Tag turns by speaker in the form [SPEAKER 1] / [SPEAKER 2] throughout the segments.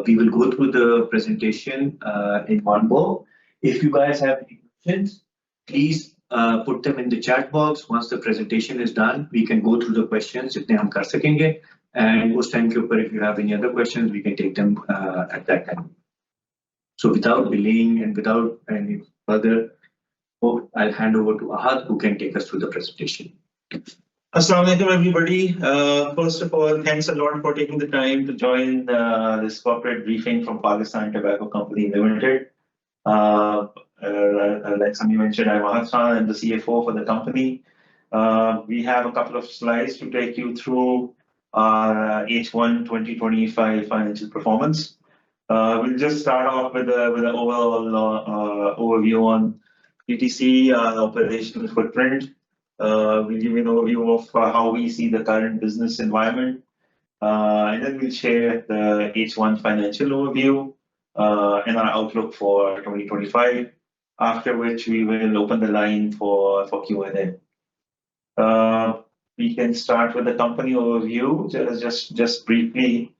[SPEAKER 1] We will go through the presentation in one go. If you guys have any questions, please put them in the chat box. Once the presentation is done, we can go through the questions जितने हम कर सकेंगे. And उस time के ऊपर, if you have any other questions, we can take them at that time. So without delaying and without any further, I'll hand over to Ahad, who can take us through the presentation.
[SPEAKER 2] Assalamu alaikum, everybody. First of all, thanks a lot for taking the time to join this corporate briefing from Pakistan Tobacco Company Limited. Like Sami mentioned, I'm Ahad Khan, I'm the CFO for the company. We have a couple of slides to take you through our H1 2025 financial performance. We'll just start off with an overall overview on PTC operational footprint. We'll give you an overview of how we see the current business environment, and then we'll share the H1 financial overview and our outlook for 2025, after which we will open the line for Q&A. We can start with the company overview, just briefly.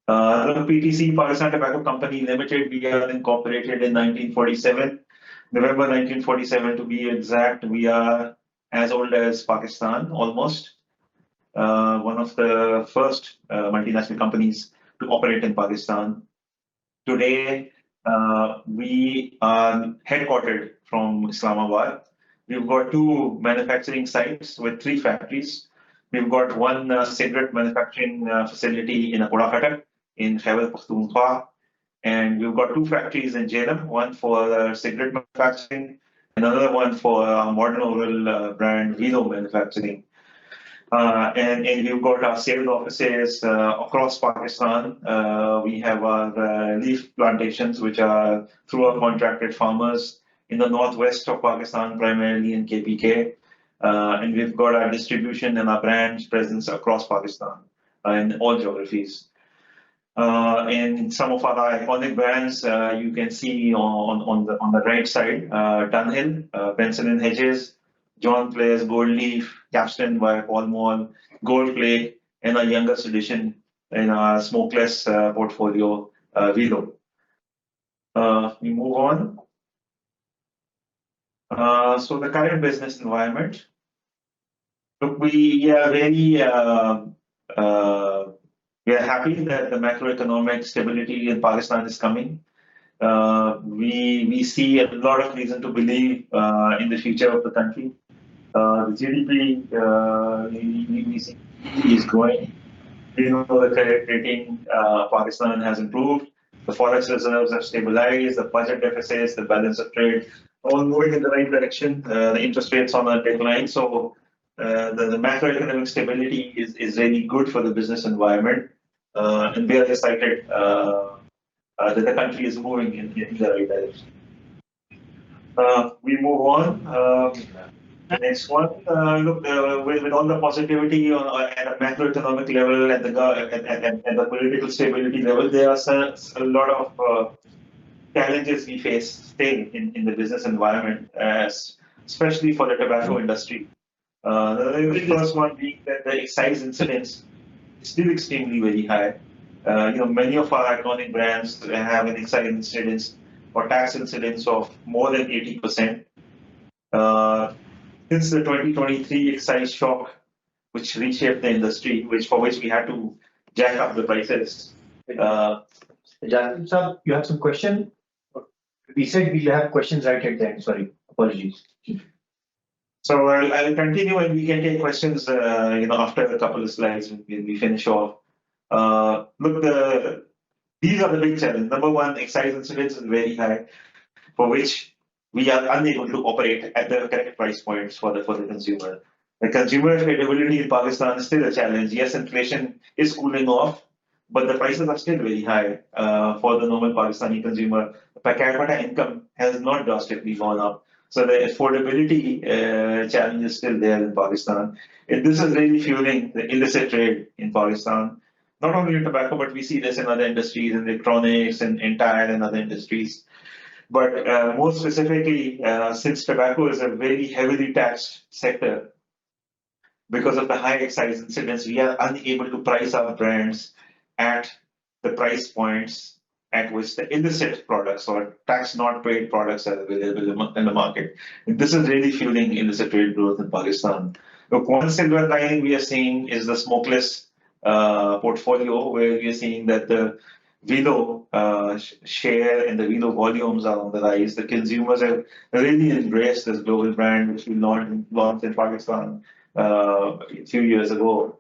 [SPEAKER 2] PTC, Pakistan Tobacco Company Limited, we are incorporated in 1947, November 1947 to be exact. We are as old as Pakistan, almost. One of the first multinational companies to operate in Pakistan. Today, we are headquartered from Islamabad. We've got 2 manufacturing sites with 3 factories. We've got one cigarette manufacturing facility in Akura in Khyber Pakhtunkhwa, and we've got 2 factories in Jhelum, one for cigarette manufacturing, another one for modern oral brand Velo manufacturing. And we've got our sales offices across Pakistan. We have our leaf plantations, which are through our contracted farmers in the northwest of Pakistan, primarily in KPK. And we've got our distribution and our brand presence across Pakistan in all geographies. And some of our iconic brands you can see on the right side: Dunhill, Benson and Hedges, John Players, Gold Leaf, Capstan by Pall Mall, Gold Play, and our youngest edition in our smokeless portfolio, Velo. We move on. So the current business environment. Look, we are very we are happy that the macroeconomic stability in Pakistan is coming. We see a lot of reason to believe in the future of the country. The GDP we see is growing. We know the credit rating Pakistan has improved. The forex reserves have stabilized. The budget deficits, the balance of trade, all moving in the right direction. The interest rates on a decline. So the macroeconomic stability is really good for the business environment. And we are excited that the country is moving in the right direction. We move on. The next one. Look, with all the positivity at a macroeconomic level and the political stability level, there are a lot of challenges we face still in the business environment, especially for the tobacco industry. The first one being that the excise incidence is still extremely very high. Many of our iconic brands have an excise incidence or tax incidence of more than 80%. Since the 2023 excise shock, which reshaped the industry, for which we had to jack up the prices.
[SPEAKER 1] Jasmine sir, you have some question? We said we'll have questions right at the end. Sorry, apologies.
[SPEAKER 2] So I'll continue, and we can take questions. After a couple of slides, when we finish off. Look, these are the big challenges. Number one, excise incidence is very high, for which we are unable to operate at the correct price points for the consumer. The consumer credibility in Pakistan is still a challenge. Yes, inflation is cooling off, but the prices are still very high for the normal Pakistani consumer. Per capita income has not drastically gone up. So the affordability challenge is still there in Pakistan. And this is really fueling the illicit trade in Pakistan. Not only in tobacco, but we see this in other industries, in electronics and tire and other industries. But more specifically, since tobacco is a very heavily taxed sector, because of the high excise incidence, we are unable to price our brands at the price points at which the illicit products or tax not paid products are available in the market. And this is really fueling illicit trade growth in Pakistan. Look, one silver lining we are seeing is the smokeless portfolio, where we are seeing that the Velo share and the Velo volumes are on the rise. The consumers have really embraced this global brand, which we launched in Pakistan a few years ago.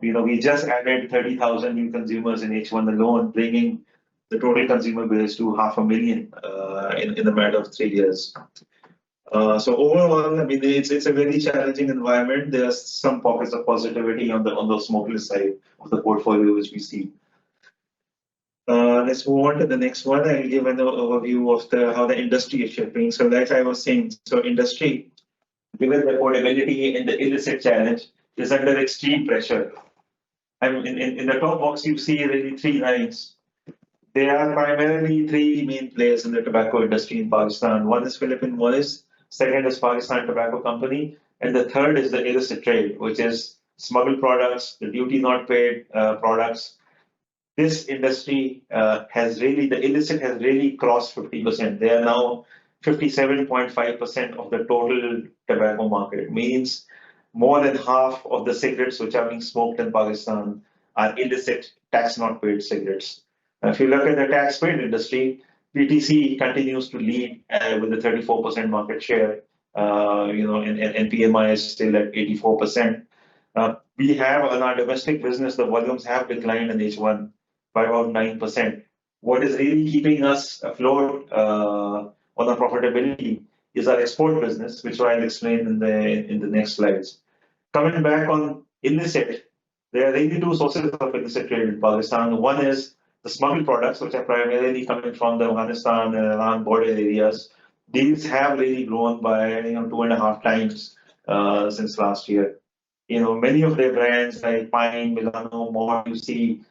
[SPEAKER 2] We just added 30,000 new consumers in H1 alone, bringing the total consumer base to 500,000 in a matter of 3 years. So overall, I mean, it's a very challenging environment. There are some pockets of positivity on the smokeless side of the portfolio, which we see. Let's move on to the next one. I'll give an overview of how the industry is shaping. So like I was saying, so industry, given the affordability and the illicit challenge, is under extreme pressure. I mean, in the top box, you see really three lines. There are primarily three main players in the tobacco industry in Pakistan. One is Philippine Voice, second is Pakistan Tobacco Company, and the third is the illicit trade, which is smuggled products, the duty not paid products. This industry the illicit has really crossed 50%. They are now 57.5% of the total tobacco market. Means more than half of the cigarettes which are being smoked in Pakistan are illicit, tax not paid cigarettes. If you look at the tax paid industry, PTC continues to lead with a 34% market share, and PMI is still at 84%. We have in our domestic business, the volumes have declined in H1 by about 9%. What is really keeping us afloat on our profitability is our export business, which I'll explain in the next slides. Coming back on illicit, there are really two sources of illicit trade in Pakistan. One is the smuggled products, which are primarily coming from the Afghanistan and Iran border areas. These have really grown by 2.5 times since last year. Many of their brands like Pine, Milano, more you see,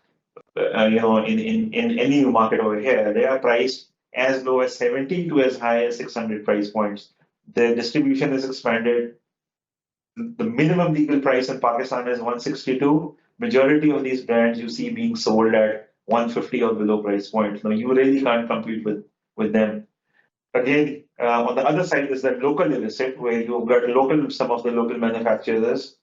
[SPEAKER 2] in any market over here, they are priced as low as 70 to as high as 600 price points. The distribution is expanded. The minimum legal price in Pakistan is 162. Majority of these brands you see being sold at 150 or below price points. Now you really can't compete with them. Again, on the other side is that local illicit, where you've got some of the local manufacturers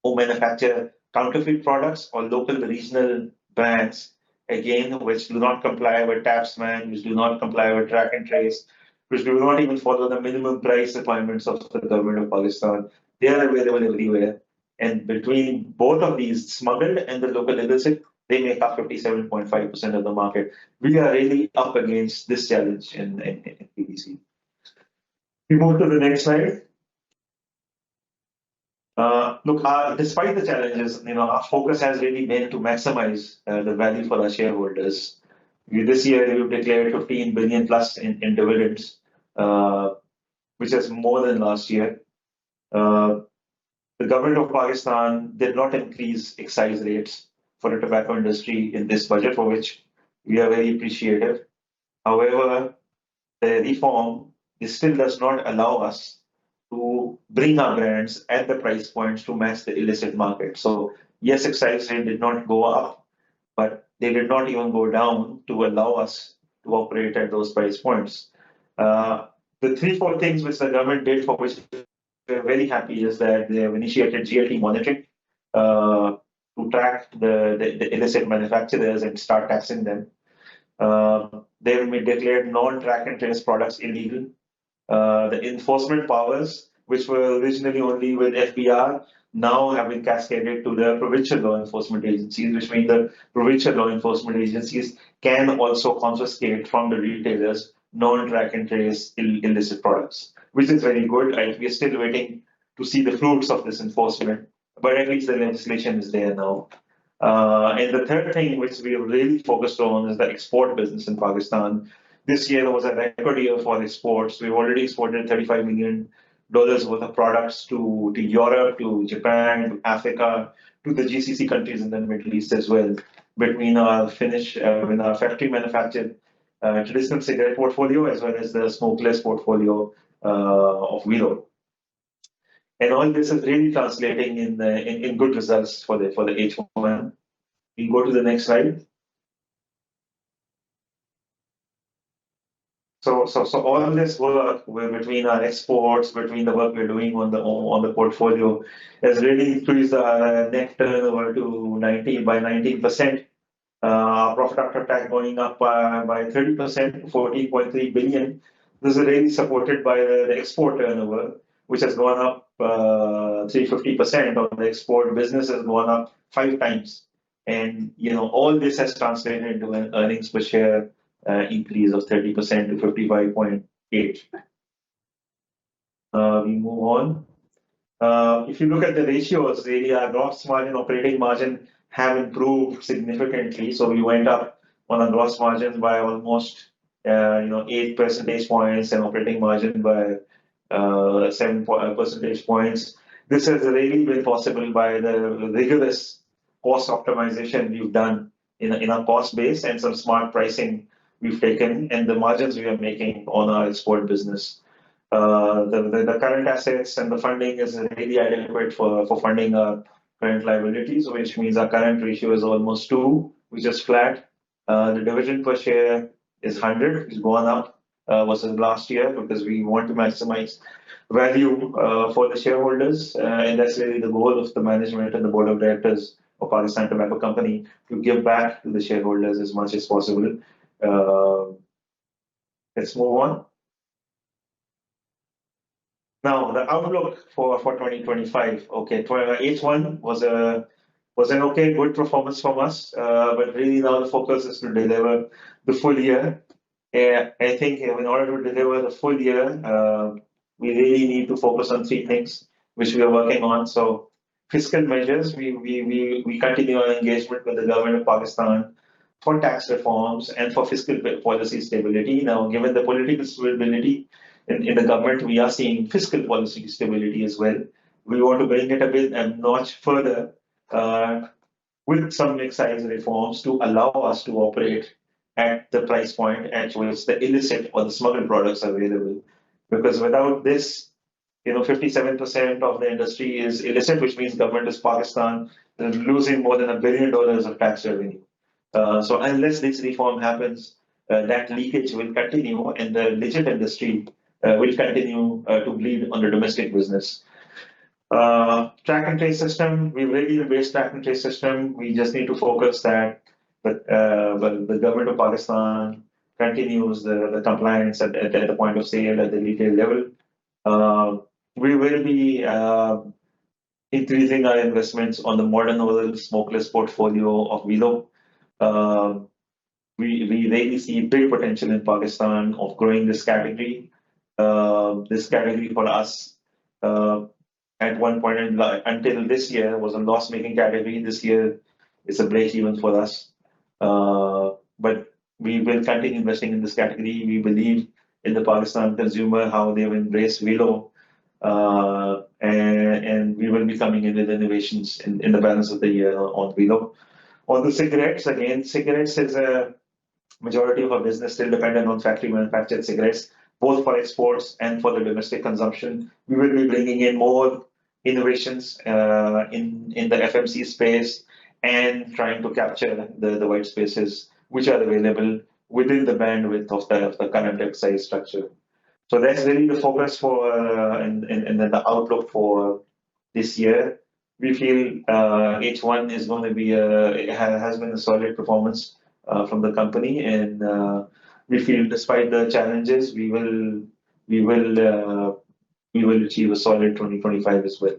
[SPEAKER 2] who manufacture counterfeit products or local regional brands, again, which do not comply with TAPSMAN, which do not comply with track and trace, which do not even follow the minimum price requirements of the government of Pakistan. They are available everywhere. And between both of these, smuggled and the local illicit, they make up 57.5% of the market. We are really up against this challenge in PTC. We move to the next slide. Despite the challenges, our focus has really been to maximize the value for our shareholders. This year, we've declared 15 billion plus in dividends, which is more than last year. The government of Pakistan did not increase excise rates for the tobacco industry in this budget, for which we are very appreciative. However, the reform still does not allow us to bring our brands at the price points to match the illicit market. So yes, excise rate did not go up, but they did not even go down to allow us to operate at those price points. The 3-4 things which the government did, for which we're very happy, is that they have initiated GLT monitoring to track the illicit manufacturers and start taxing them. They have declared non-track and trace products illegal. The enforcement powers, which were originally only with FBR, now have been cascaded to the provincial law enforcement agencies, which means the provincial law enforcement agencies can also confiscate from the retailers non-track and trace illicit products, which is very good. We are still waiting to see the fruits of this enforcement, but at least the legislation is there now. And the third thing which we have really focused on is the export business in Pakistan. This year was a record year for exports. We've already exported $35 million worth of products to Europe, to Japan, to Africa, to the GCC countries in the Middle East as well. Between our our factory manufactured traditional cigarette portfolio as well as the smokeless portfolio of Velo. And all this is really translating in good results for the H1. We go to the next slide. So all this work between our exports, between the work we're doing on the portfolio, has really increased our net turnover to 19%. Profit after tax going up by 30%, 14.3 billion. This is really supported by the export turnover, which has gone up 350%. On the export business has gone up 5 times, and all this has translated into an earnings per share increase of 30% to 55.8. We move on. If you look at the ratios, really our gross margin, operating margin have improved significantly. So we went up on our gross margins by almost 8 percentage points and operating margin by 7 percentage points. This has really been possible by the rigorous cost optimization we've done in our cost base and some smart pricing we've taken and the margins we are making on our export business. The current assets and the funding is really adequate for funding our current liabilities, which means our current ratio is almost 2, which is flat. The dividend per share is 100, it's gone up versus last year because we want to maximize value for the shareholders, and that's really the goal of the management and the board of directors of Pakistan Tobacco Company, to give back to the shareholders as much as possible. Let's move on. Now, the outlook for 2025. Okay, H1 was an okay, good performance from us, but really now the focus is to deliver the full year. I think in order to deliver the full year, we really need to focus on 3 things which we are working on. So, fiscal measures, we continue our engagement with the government of Pakistan for tax reforms and for fiscal policy stability. Now, given the political stability in the government, we are seeing fiscal policy stability as well. We want to bring it a notch further with some excise reforms to allow us to operate at the price point at which the illicit or the smuggled products are available. Because without this, 57% of the industry is illicit, which means government of Pakistan is losing more than $1 billion of tax revenue. So unless this reform happens, that leakage will continue and the legit industry will continue to bleed on the domestic business. Track and trace system, we really embrace track and trace system. We just need to focus that the government of Pakistan continues the compliance at the point of sale at the retail level. We will be increasing our investments on the modern oral smokeless portfolio of Velo. We really see big potential in Pakistan of growing this category. This category for us at one point until this year was a loss-making category. This year it's a break even for us. But we will continue investing in this category. We believe in the Pakistan consumer, how they've embraced Velo, and we will be coming in with innovations in the balance of the year on Velo. On the cigarettes, again, cigarettes is a majority of our business still dependent on factory manufactured cigarettes, both for exports and for the domestic consumption. We will be bringing in more innovations in the FMC space and trying to capture the white spaces which are available within the bandwidth of the current excise structure. So that's really the focus for and then the outlook for this year. We feel H1 is going to be it has been a solid performance from the company, and we feel despite the challenges, we will achieve a solid 2025 as well.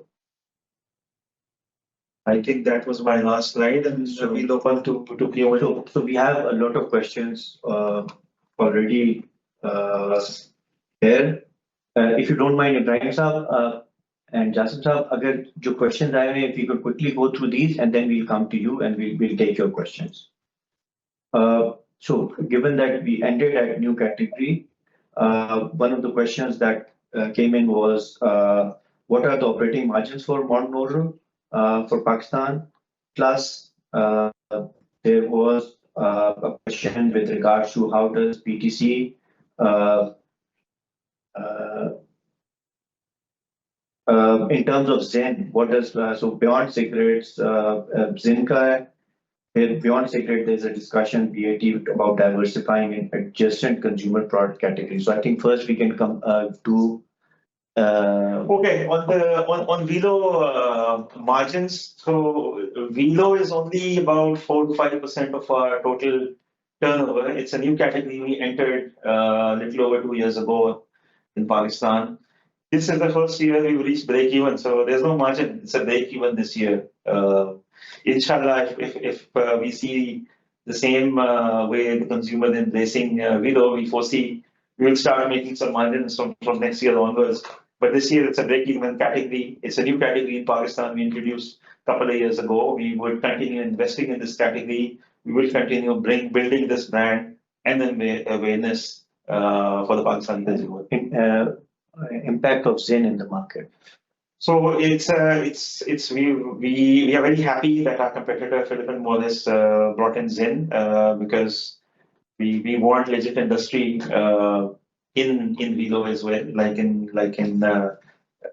[SPEAKER 2] I think that was my last slide, and we'll open to Q&A.
[SPEAKER 1] So we have a lot of questions already here. If you don't mind, Ibrahim Saab and Jasim Saab, अगर जो questions आए हैं, if you could quickly go through these, and then we'll come to you and we'll take your questions. So given that we ended at new category, one of the questions that came in was, what are the operating margins for modern oral for Pakistan? Plus, there was a question with regards to how does PTC in terms of Zyn, what does so beyond cigarettes, Zyn का है, Beyond cigarette, there's a discussion BAT about diversifying in adjacent consumer product categories. So I think first we can come to
[SPEAKER 2] Okay, on Velo margins, so Velo is only about 4 to 5% of our total turnover. It's a new category we entered a little over 2 years ago in Pakistan. This is the first year we've reached break even, so there's no margin. It's a break even this year. Inshallah, if we see the same way the consumer is embracing Velo, we foresee we will start making some margins from next year onwards. But this year it's a break even category. It's a new category in Pakistan we introduced a couple of years ago. We will continue investing in this category. We will continue building this brand and then awareness for the Pakistani consumer.
[SPEAKER 1] impact of Zen in the market.
[SPEAKER 2] So we are very happy that our competitor Philippine Morris brought in Zen because we want legit industry in Velo as well, like in the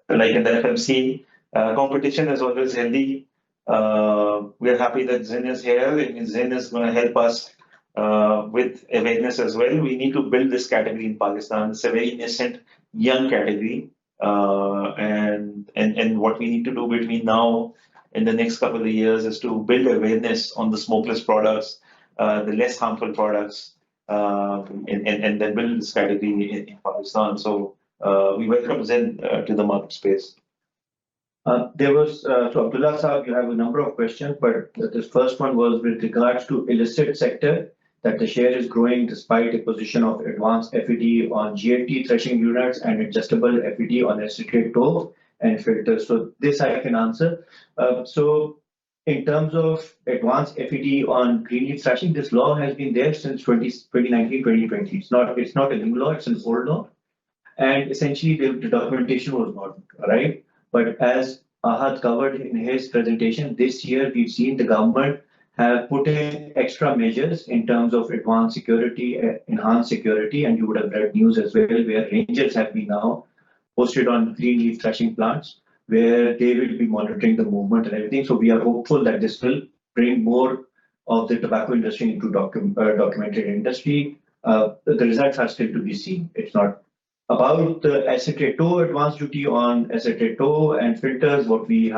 [SPEAKER 2] FMC. Competition is always healthy. We are happy that Zen is here. And Zen is going to help us with awareness as well. We need to build this category in Pakistan. It's a very nascent, young category. And what we need to do between now and the next couple of years is to build awareness on the smokeless products, the less harmful products, and then build this category in Pakistan. So we welcome Zen to the market space.
[SPEAKER 1] So Abdullah Saab, you have a number of questions, but this first one was with regards to illicit sector, that the share is growing despite acquisition of advanced FED on GLT threshing units and adjustable FED on acetate tow and filters. So this I can answer. So in terms of advanced FED on green leaf threshing, this law has been there since 2019, 2020. It's not a new law, it's an old law. And essentially the documentation was not right. But as Ahad covered in his presentation, this year we've seen the government have put in extra measures in terms of advanced security, enhanced security, and you would have read news as well, where rangers have been now posted on green leaf threshing plants, where they will be monitoring the movement and everything. So we are hopeful that this will bring more of the tobacco industry into documented industry. The results are still to be seen. It's not about the acetate tow advanced duty on acetate tow and filters. What we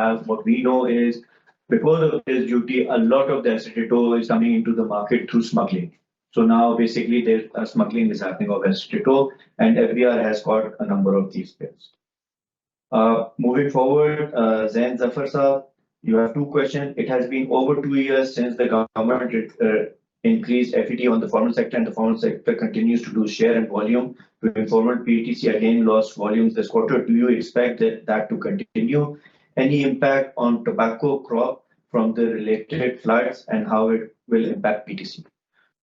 [SPEAKER 1] know is, because of this duty, a lot of the acetate tow is coming into the market through smuggling. So now basically there's smuggling is happening of acetate tow, and FBR has got a number of these bills. Moving forward, Zain Zafar Saab, you have two questions. It has been over 2 years since the government increased FET on the formal sector, and the formal sector continues to lose share and volume. To informal PTC again lost volumes this quarter. Do you expect that to continue? Any impact on tobacco crop from the related floods and how it will impact PTC?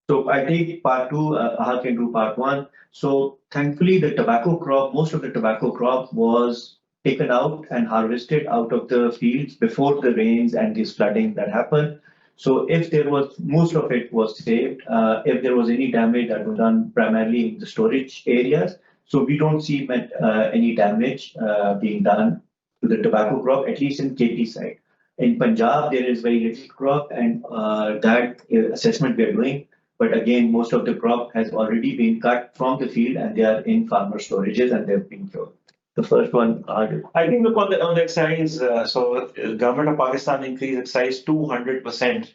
[SPEAKER 1] So I think part two, Ahad can do part one. So thankfully the tobacco crop, most of the tobacco crop was taken out and harvested out of the fields before the rains and this flooding that happened. So if there was, most of it was saved. If there was any damage, that was done primarily in the storage areas. So we don't see any damage being done to the tobacco crop, at least in KP side. In Punjab, there is very little crop, and that assessment we are doing. But again, most of the crop has already been cut from the field, and they are in farmer storages, and they've been killed. The first one,
[SPEAKER 2] I think look on the excise. So government of Pakistan increased excise 200%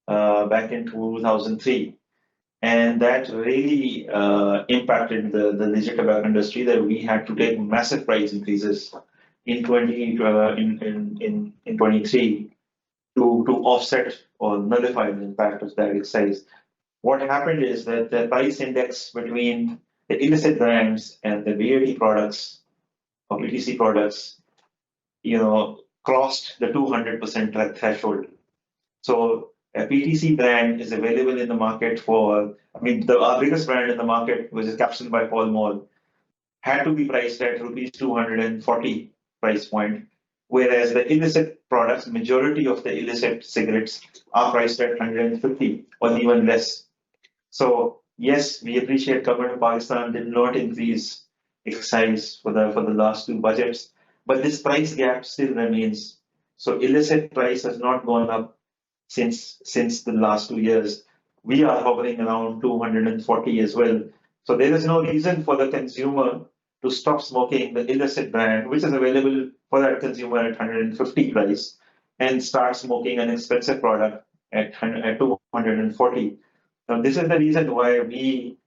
[SPEAKER 2] back in 2003, and that really impacted the legit tobacco industry. That we had to take massive price increases in 23 to offset or nullify the impact of that excise. What happened is that the price index between the illicit brands and the VAT products or PTC products, crossed the 200% threshold. So a PTC brand is available in the market for, our biggest brand in the market, which is Capsule by Pall Mall, had to be priced at rupees 240 price point, whereas the illicit products, majority of the illicit cigarettes are priced at 150 or even less. So yes, we appreciate government of Pakistan did not increase excise for the last two budgets, but this price gap still remains. So illicit price has not gone up since the last 2 years. We are hovering around 240 as well. So there is no reason for the consumer to stop smoking the illicit brand, which is available for that consumer at 150 price, and start smoking an expensive product at 240. Now, this is the reason why we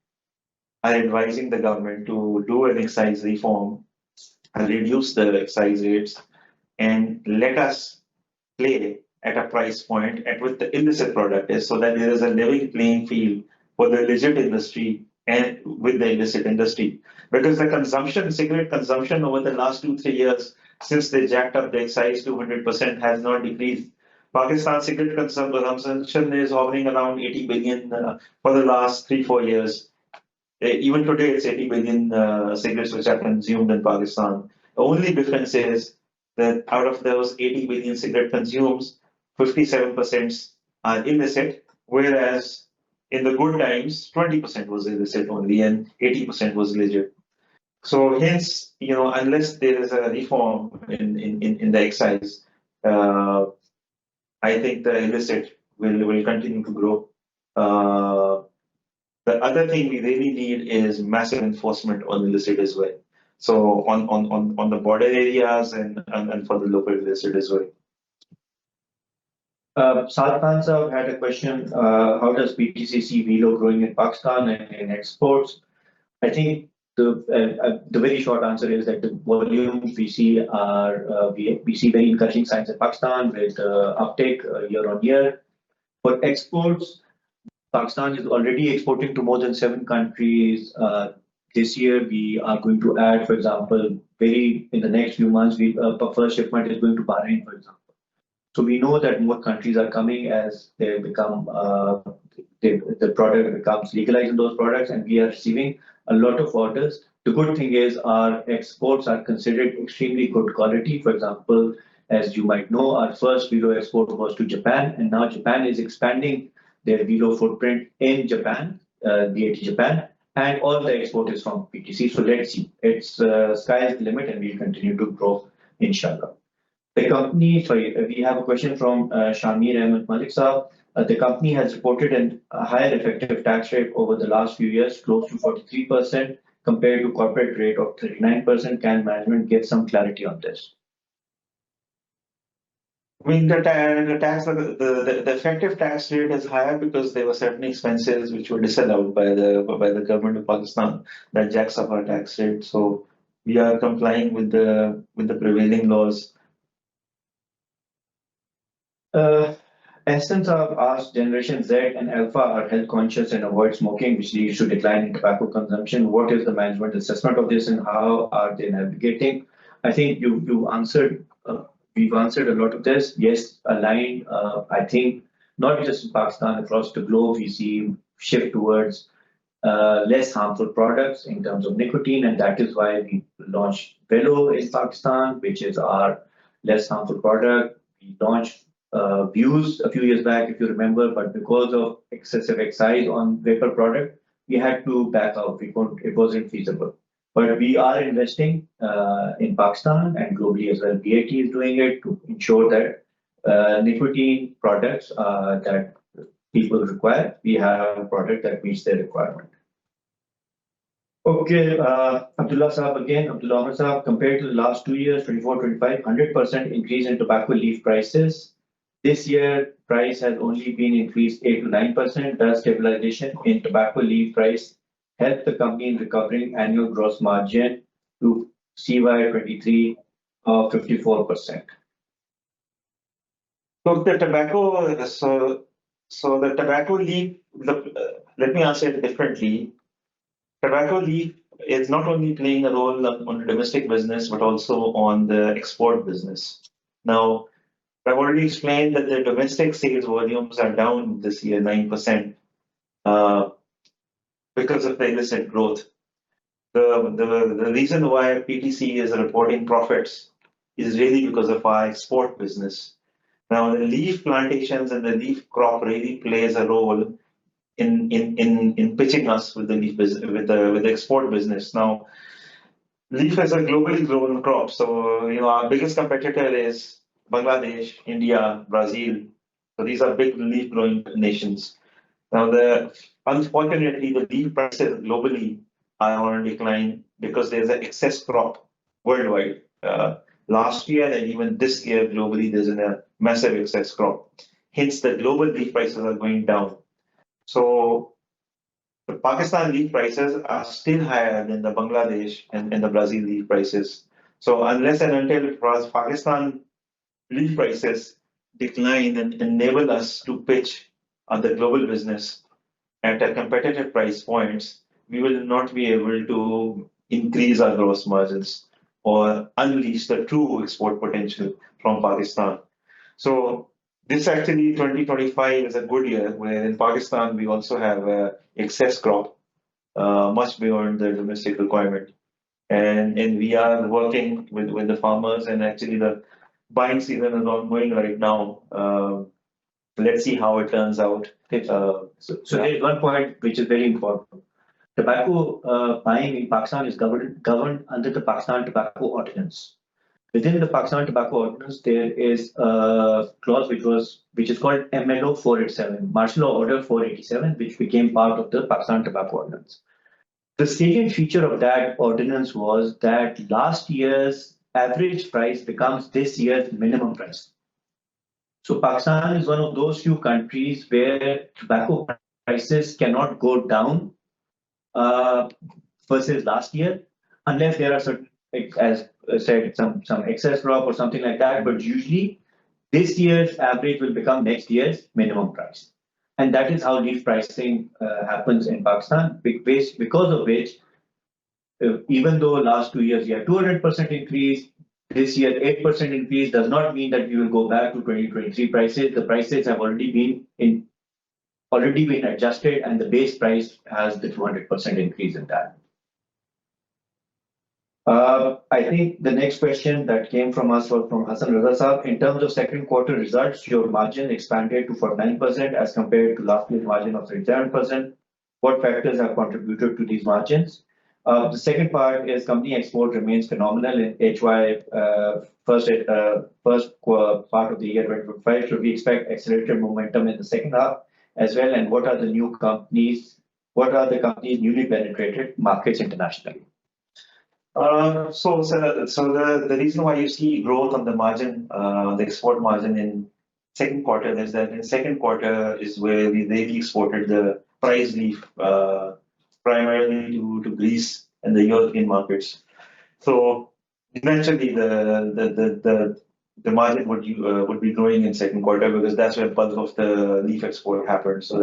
[SPEAKER 2] are advising the government to do an excise reform and reduce the excise rates and let us play at a price point at which the illicit product is, so that there is a level playing field for the legit industry and with the illicit industry. Because the consumption, cigarette consumption over the last 2-3 years, since they jacked up the excise to 100%, has not decreased. Pakistan cigarette consumption is hovering around 80 billion for the last 3-4 years. Even today, it's 80 billion cigarettes which are consumed in Pakistan. The only difference is that out of those 80 billion cigarette consumes, 57% are illicit, whereas in the good times, 20% was illicit only and 80% was legit. So hence, unless there is a reform in the excise, I think the illicit will continue to grow. The other thing we really need is massive enforcement on illicit as well. So on the border areas and for the local illicit as well.
[SPEAKER 1] Saad Khan sir had a question. How does PTC see Velo growing in Pakistan and in exports? I think the very short answer is that the volumes we see are we see very encouraging signs in Pakistan with uptake year on year. For exports, Pakistan is already exporting to more than 7 countries. This year, we are going to add, for example, in the next few months, first shipment is going to Bahrain, for example. So we know that more countries are coming as they become the product becomes legalized in those products, and we are receiving a lot of orders. The good thing is our exports are considered extremely good quality. For example, as you might know, our first Velo export was to Japan, and now Japan is expanding their Velo footprint in Japan, VAT Japan, and all the export is from PTC. So let's see. It's sky is the limit, and we'll continue to grow, inshallah. The company, sorry, we have a question from Shamir Ahmed Malik Saab. The company has reported a higher effective tax rate over the last few years, close to 43%, compared to corporate rate of 39%. Can management give some clarity on this?
[SPEAKER 2] I mean, the effective tax rate is higher because there were certain expenses which were disallowed by the government of Pakistan that jacks up our tax rate. So we are complying with the prevailing laws.
[SPEAKER 1] Essence of asked Generation Z and Alpha are health conscious and avoid smoking, which leads to decline in tobacco consumption. What is the management assessment of this, and how are they navigating? I think you answered. We've answered a lot of this. Yes, aligned. I think not just in Pakistan, across the globe, we see shift towards less harmful products in terms of nicotine, and that is why we launched Velo in Pakistan, which is our less harmful product. We launched Views a few years back, if you remember, but because of excessive excise on vapor product, we had to back out. It wasn't feasible. But we are investing in Pakistan and globally as well. BAT is doing it to ensure that nicotine products that people require, we have a product that meets their requirement. Okay, Abdullah Saab again, Abdullah Ahmed Saab, compared to the last 2 years, 24-25, 100% increase in tobacco leaf prices. This year, price has only been increased 8 to 9%. Does stabilization in tobacco leaf price help the company in recovering annual gross margin to CY23 of 54%?
[SPEAKER 2] So the tobacco, so the tobacco leaf. Let me answer it differently. Tobacco leaf is not only playing a role on the domestic business but also on the export business. Now, I've already explained that the domestic sales volumes are down this year 9% because of the illicit growth. The reason why PTC is reporting profits is really because of our export business. Now, the leaf plantations and the leaf crop really plays a role in pitching us with the leaf business, with the export business. Now, leaf is a globally grown crop, so our biggest competitor is Bangladesh, India, Brazil, So these are big leaf growing nations. Now, unfortunately, the leaf prices globally are on a decline because there's an excess crop worldwide. Last year and even this year globally, there's a massive excess crop. Hence, the global leaf prices are going down. So the Pakistan leaf prices are still higher than the Bangladesh and the Brazil leaf prices. So unless and until Pakistan leaf prices decline and enable us to pitch on the global business at a competitive price points, we will not be able to increase our gross margins or unleash the true export potential from Pakistan. So this actually 2025 is a good year where in Pakistan we also have excess crop much beyond the domestic requirement. And we are working with the farmers, and actually the buying season is ongoing right now. Let's see how it turns out.
[SPEAKER 1] So there's one point which is very important. Tobacco buying in Pakistan is governed under the Pakistan Tobacco Ordinance. Within the Pakistan Tobacco Ordinance, there is a clause which is called MLO 487, Martial Law Order 487, which became part of the Pakistan Tobacco Ordinance. The salient feature of that ordinance was that last year's average price becomes this year's minimum price. So Pakistan is one of those few countries where tobacco prices cannot go down uh, versus last year, unless there are certain, like, as I said, some excess crop or something like that. But usually, this year's average will become next year's minimum price, and that is how leaf pricing happens in Pakistan. Because of which, even though last 2 years you had 200% increase, this year 8% increase does not mean that we will go back to 2023 prices. The prices have already been adjusted, and the base price has the 200% increase in that. I think the next question that came from us was from Hassan Raza Saab. In terms of second quarter results, your margin expanded to 49% as compared to last year's margin of 37%. What factors have contributed to these margins? The second part is company export remains phenomenal in HY first part of the year 2025. Should we expect accelerated momentum in the second half as well? And what are the company's newly penetrated markets internationally?
[SPEAKER 2] So the reason why you see growth on the margin, the export margin in second quarter is that in second quarter is where we really exported the prize leaf primarily to Greece and the European markets. So eventually the margin would be growing in second quarter because that's where bulk of the leaf export happened. So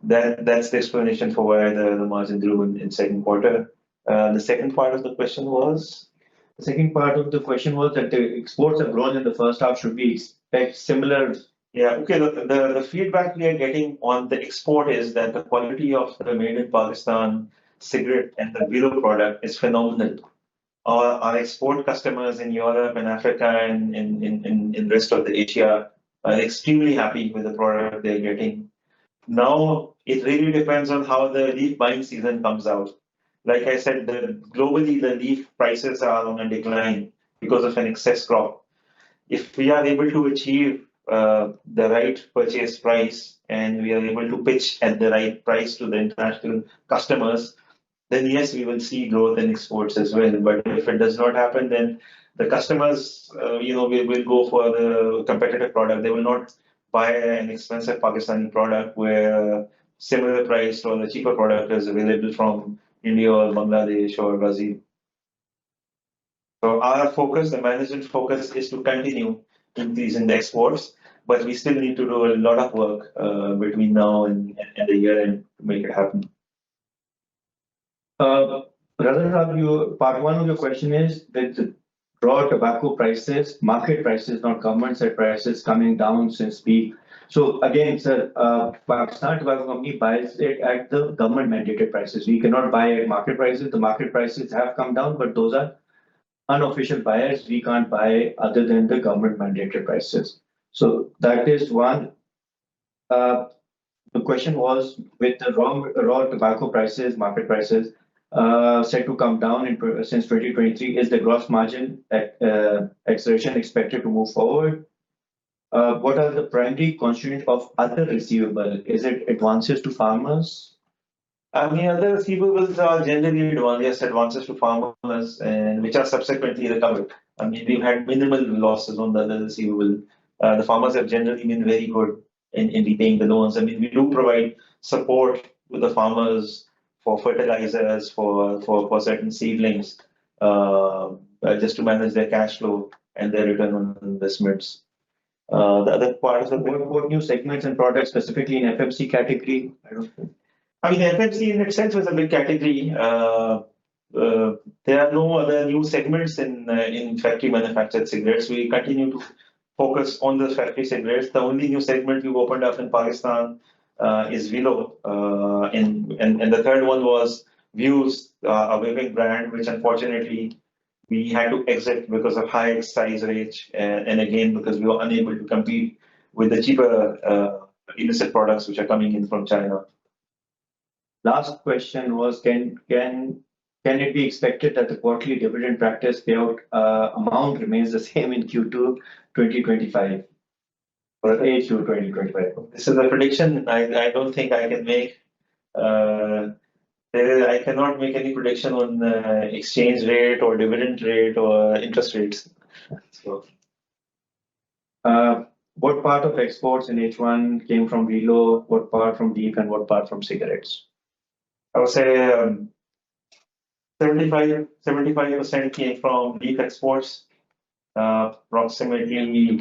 [SPEAKER 2] that's the explanation for why the margin grew in second quarter. The second part of the question was?
[SPEAKER 1] The second part of the question was that the exports have grown in the first half. Should we expect similar?
[SPEAKER 2] Yeah, okay. The feedback we are getting on the export is that the quality of the made in Pakistan cigarette and the below product is phenomenal. Our export customers in Europe and Africa and in rest of the Asia are extremely happy with the product they're getting. Now it really depends on how the leaf buying season comes out. Like I said, globally the leaf prices are on a decline because of an excess crop. If we are able to achieve the right purchase price and we are able to pitch at the right price to the international customers, then yes, we will see growth in exports as well. But if it does not happen, then the customers, will go for the competitive product. They will not buy an expensive Pakistani product where similar price or the cheaper product is available from India or Bangladesh or Brazil. So our focus, the management focus, is to continue increasing the exports, but we still need to do a lot of work between now and the year end to make it happen.
[SPEAKER 1] Part one of your question is that the raw tobacco prices, market prices, not government set prices, coming down since peak. So again, sir, Pakistan Tobacco Company buys it at the government mandated prices. We cannot buy at market prices. The market prices have come down, but those are unofficial buyers. We can't buy other than the government mandated prices. So that is one. The question was with the raw tobacco prices, market prices set to come down since 2023. Is the gross margin acceleration expected to move forward? What are the primary constituent of other receivable? Is it advances to farmers?
[SPEAKER 2] I mean, other receivables are generally advances to farmers, and which are subsequently recovered. I mean, we've had minimal losses on the other receivable. The farmers have generally been very good in repaying the loans. I mean, we do provide support to the farmers for fertilizers, for certain seedlings, just to manage their cash flow and their return on investments. The other part of the
[SPEAKER 1] What new segments and products specifically in FMC category? I don't know.
[SPEAKER 2] I mean, FMC in itself is a big category. There are no other new segments in factory manufactured cigarettes. We continue to focus on the factory cigarettes. The only new segment we've opened up in Pakistan is Velo, and the third one was Views, a vaping brand, which unfortunately we had to exit because of high excise rates, and again because we were unable to compete with the cheaper illicit products which are coming in from China.
[SPEAKER 1] Last question was, can it be expected that the quarterly dividend practice payout amount remains the same in Q2 2025 or H2 2025?
[SPEAKER 2] This is a prediction I don't think I can make. I cannot make any prediction on exchange rate or dividend rate or interest rates. So,
[SPEAKER 1] What part of exports in H1 came from Velo, what part from Deep, and what part from cigarettes?
[SPEAKER 2] I would say 75% came from beef exports, approximately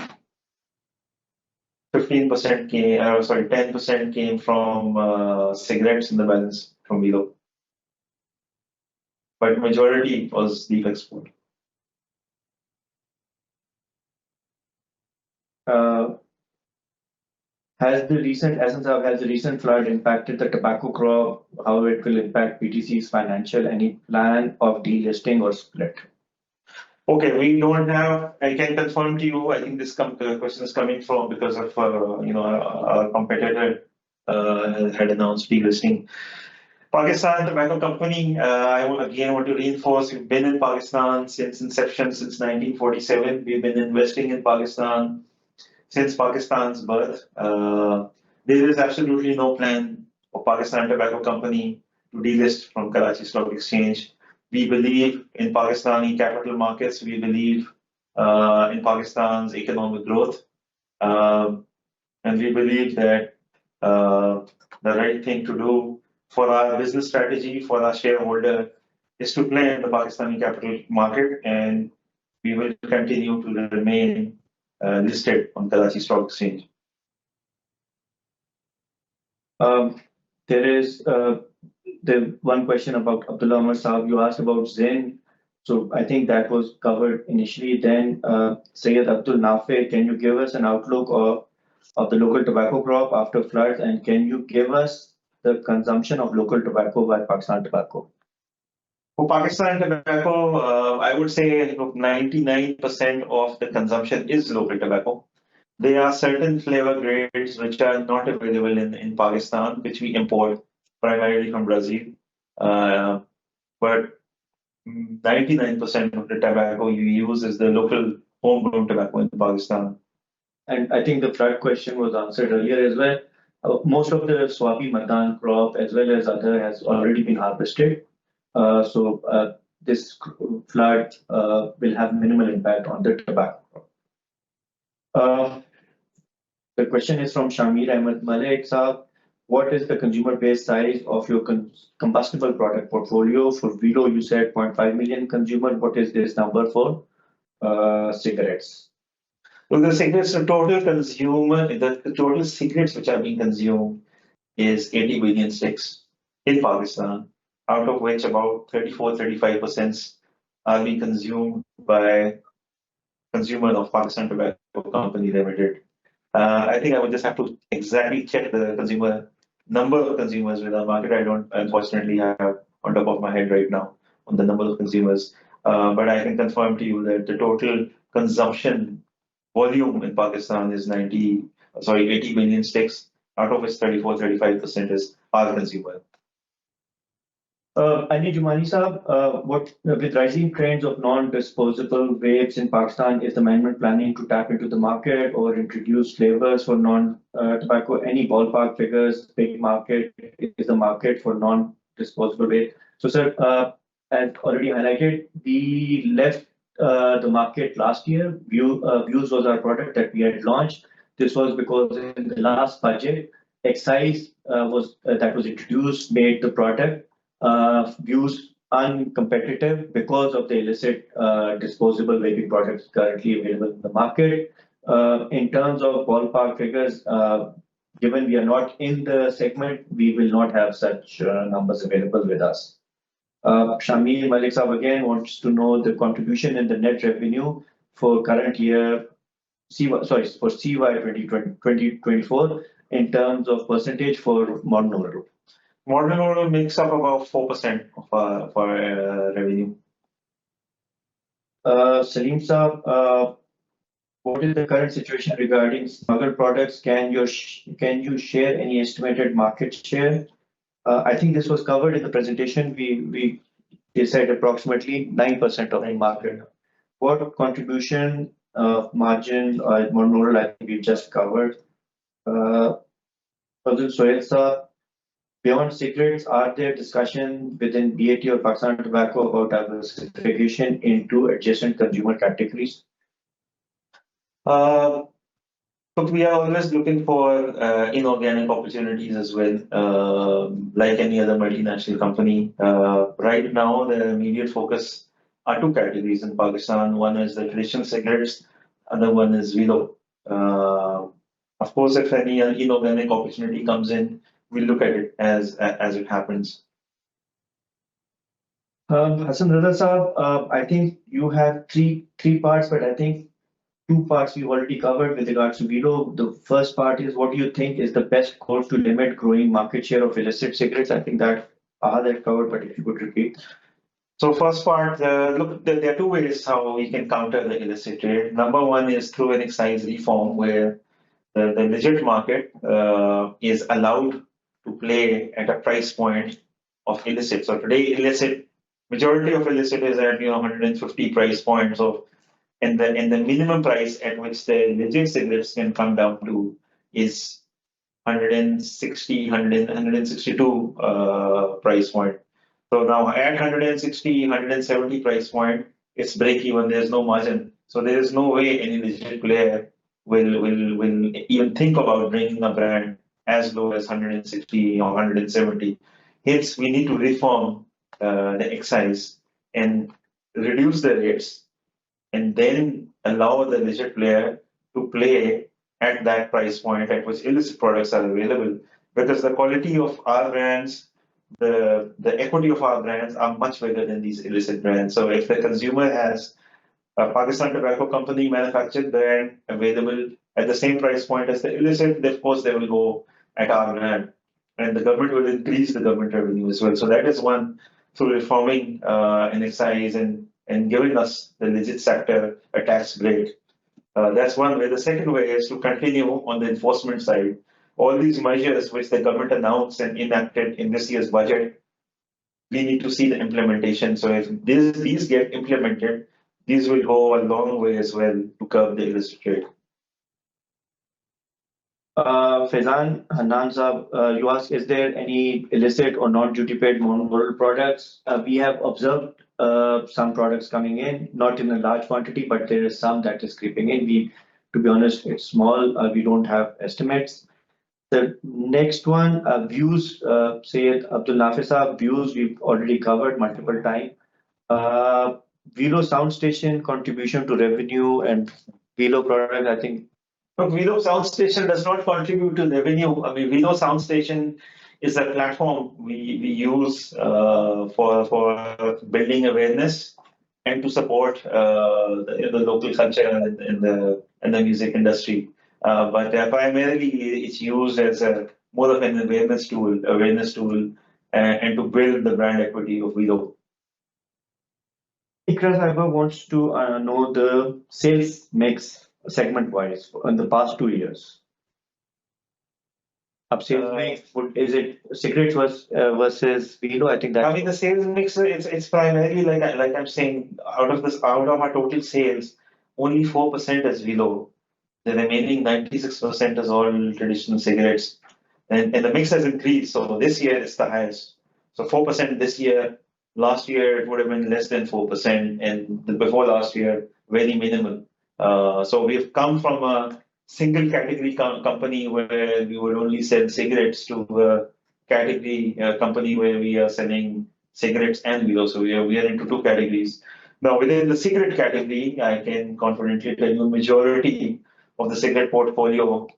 [SPEAKER 2] 15% came, 10% came from cigarettes and the balance from Velo. But majority was beef export.
[SPEAKER 1] Has the recent flood impacted the tobacco crop? How it will impact PTC's financial? Any plan of delisting or split?
[SPEAKER 2] Okay, we don't have. I can confirm to you. I think this question is coming from because of our competitor had announced delisting. Pakistan Tobacco Company. I want to reinforce. We've been in Pakistan since inception, since 1947. We've been investing in Pakistan since Pakistan's birth. There is absolutely no plan for Pakistan Tobacco Company to delist from Karachi Stock Exchange. We believe in Pakistani capital markets. We believe in Pakistan's economic growth. And we believe that the right thing to do for our business strategy, for our shareholder, is to play in the Pakistani capital market. And we will continue to remain listed on Karachi Stock Exchange.
[SPEAKER 1] There is the one question about Abdullah Umar Saab. You asked about Zin. So I think that was covered initially. Then Syed Abdul Nafe, can you give us an outlook of the local tobacco crop after floods? And can you give us the consumption of local tobacco by Pakistan Tobacco?
[SPEAKER 2] For Pakistan Tobacco, I would say 99% of the consumption is local tobacco. There are certain flavor grades which are not available in Pakistan, which we import primarily from Brazil. But 99% of the tobacco you use is the local homegrown tobacco in Pakistan.
[SPEAKER 1] And I think the flood question was answered earlier as well. Most of the Swabi Madan crop as well as other has already been harvested. So this flood will have minimal impact on the tobacco crop. The question is from Shamir Ahmed Malik Saab. What is the consumer base size of your combustible product portfolio? For Velo, you said 0.5 million consumer. What is this number for cigarettes?
[SPEAKER 2] So the cigarettes, the total cigarettes which are being consumed is 80 billion sticks in Pakistan, out of which about 34-35% are being consumed by consumer of Pakistan Tobacco Company Limited. I think I would just have to exactly check the consumer number of consumers with our market. I don't unfortunately have on top of my head right now on the number of consumers, but I can confirm to you that the total consumption volume in Pakistan is 80 billion sticks, out of which 34-35% is our consumer.
[SPEAKER 1] Ani Jumani Saab, what with rising trends of non-disposable vapes in Pakistan, is the management planning to tap into the market or introduce flavors for non-tobacco? Any ballpark figures? Big market is the market for non-disposable vape. So, sir, as already highlighted, we left the market last year. Views was our product that we had launched. This was because in the last budget, excise was that was introduced made the product views uncompetitive because of the illicit disposable vaping products currently available in the market. In terms of ballpark figures, given we are not in the segment, we will not have such numbers available with us. Shamil Malik Saab again wants to know the contribution in the net revenue for current year, for CY 2024 in terms of percentage for modern oral.
[SPEAKER 2] Modern oral makes up about 4% of our revenue.
[SPEAKER 1] Salim Saab, what is the current situation regarding smuggled products? Can you share any estimated market share? I think this was covered in the presentation. We said approximately 9% of the market. What contribution of margin modern oral, I think we just covered. Sohail Saab, beyond cigarettes, are there discussions within BAT or Pakistan Tobacco about diversification into adjacent consumer categories?
[SPEAKER 2] Look, we are always looking for inorganic opportunities as well, like any other multinational company. Right now, the immediate focus are two categories in Pakistan. One is the traditional cigarettes, other one is Velo. Of course, if any inorganic opportunity comes in, we'll look at it as it happens.
[SPEAKER 1] Hassan Reza Saab, I think you have three parts, but I think two parts you already covered with regards to Velo. The first part is, what do you think is the best course to limit growing market share of illicit cigarettes? I think that covered, but if you could repeat.
[SPEAKER 2] So first part, look, there are two ways how we can counter the illicit trade. Number one is through an excise reform where the legit market is allowed to play at a price point of illicit. So today, majority of illicit is at 150 price points. So and the minimum price at which the legit cigarettes can come down to is 160, 162 price point. So now at 160, 170 price point, it's break even. There's no margin. So there is no way any legit player will even think about bringing a brand as low as 160 or 170. Hence, we need to reform the excise and reduce the rates and then allow the legit player to play at that price point at which illicit products are available. Because the quality of our brands, the equity of our brands are much bigger than these illicit brands. So if the consumer has a Pakistan Tobacco Company manufactured brand available at the same price point as the illicit, of course they will go at our brand. And the government will increase the government revenue as well. So that is one, through reforming an excise and giving us the legit sector a tax break. That's one way. The second way is to continue on the enforcement side. All these measures which the government announced and enacted in this year's budget, we need to see the implementation. So if these get implemented, these will go a long way as well to curb the illicit trade.
[SPEAKER 1] Faizan Hanan Saab, you ask, is there any illicit or non-duty paid monopoly products? We have observed some products coming in, not in a large quantity, but there is some that is creeping in. To be honest, it's small. We don't have estimates. The next one, views, Sayyid Abdul Nafis Saab, views we've already covered multiple times. Velo sound station contribution to revenue and Velo product, I think.
[SPEAKER 2] But Velo Sound Station does not contribute to revenue. I mean, Velo Sound Station is a platform we use for building awareness and to support the local culture and the music industry. But primarily it's used as more of an awareness tool, and to build the brand equity of Velo.
[SPEAKER 1] Ikra Saiba wants to know the sales mix segment wise in the past 2 years. Sales mix, is it cigarettes versus Velo? I think that.
[SPEAKER 2] I mean, the sales mix, it's primarily like I'm saying, out of our total sales, only 4% is Velo. The remaining 96% is all traditional cigarettes. And the mix has increased. So this year it's the highest. So 4% this year. Last year it would have been less than 4%. And before last year, very minimal. So we've come from a single category company where we would only sell cigarettes to a category company where we are selling cigarettes and Velo. So we are into two categories. Now within the cigarette category, I can confidently tell you majority of the cigarette portfolio